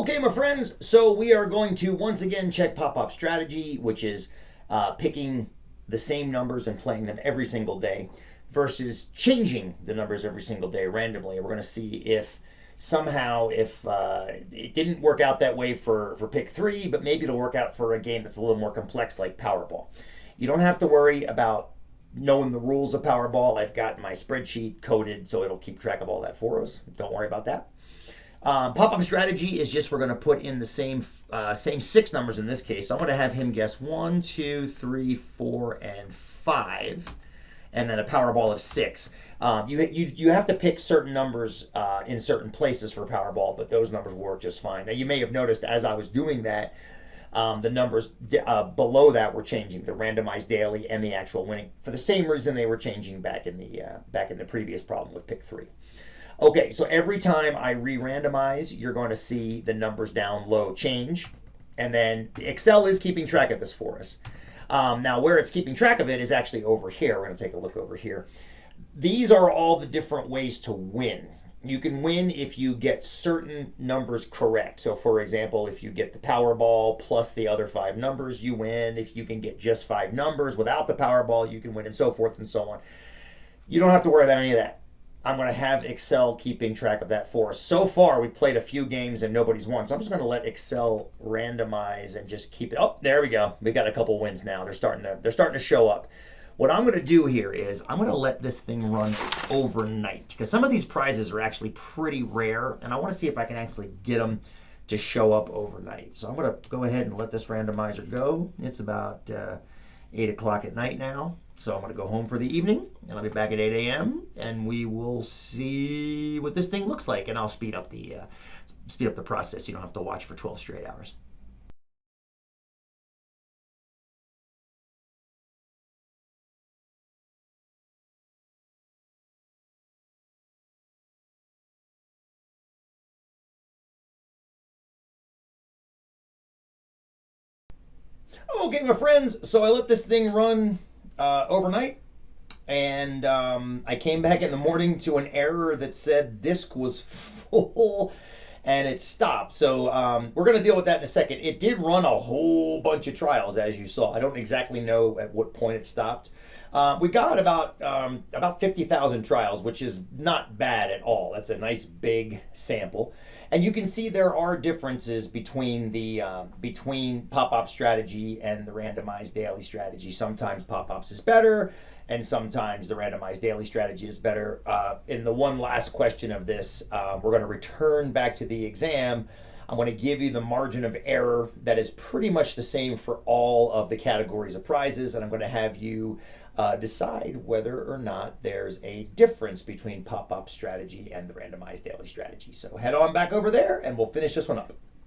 Okay, my friends, so we are going to once again check pop-up strategy, which is picking the same numbers and playing them every single day versus changing the numbers every single day randomly. We're going to see if somehow, if it didn't work out that way for pick three, but maybe it'll work out for a game that's a little more complex like Powerball. You don't have to worry about knowing the rules of Powerball. I've got my spreadsheet coded so it'll keep track of all that for us. Don't worry about that. Pop-up strategy is just we're going to put in the same six numbers in this case. So I'm going to have him guess 1, 2, 3, 4, and 5, and then a Powerball of 6. You have to pick certain numbers in certain places for Powerball, but those numbers work just fine. Now you may have noticed as I was doing that, the numbers below that were changing, the randomized daily and the actual winning, for the same reason they were changing back in the previous problem with pick 3. Okay, so every time I re-randomize, you're going to see the numbers down low change. And then Excel is keeping track of this for us. Now, where it's keeping track of it is actually over here. We're going to take a look over here. These are all the different ways to win. You can win if you get certain numbers correct. So, for example, if you get the Powerball plus the other 5 numbers, you win. If you can get just 5 numbers without the Powerball, you can win, and so forth and so on. You don't have to worry about any of that. I'm going to have Excel keeping track of that for us. So far, we've played a few games and nobody's won. So I'm just going to let Excel randomize and just keep it. Oh, there we go. We've got a couple wins now. They're starting to show up. What I'm going to do here is I'm going to let this thing run overnight, because some of these prizes are actually pretty rare, and I want to see if I can actually get them to show up overnight. So I'm going to go ahead and let this randomizer go. It's about 8 o'clock at night now. So I'm going to go home for the evening, and I'll be back at 8 a.m. and we will see what this thing looks like, and I'll speed up the process. You don't have to watch for 12 straight hours. Okay, my friends, so I let this thing run overnight, and I came back in the morning to an error that said disk was full and it stopped. So we're going to deal with that in a second. It did run a whole bunch of trials, as you saw. I don't exactly know at what point it stopped. We got about 50,000 trials, which is not bad at all. That's a nice big sample. And you can see there are differences between the between pop-up strategy and the randomized daily strategy. Sometimes pop-ups is better, and sometimes the randomized daily strategy is better. In the one last question of this, we're going to return back to the exam. I'm going to give you the margin of error that is pretty much the same for all of the categories of prizes, and I'm going to have you decide whether or not there's a difference between pop-up strategy and the randomized daily strategy. So head on back over there and we'll finish this one up.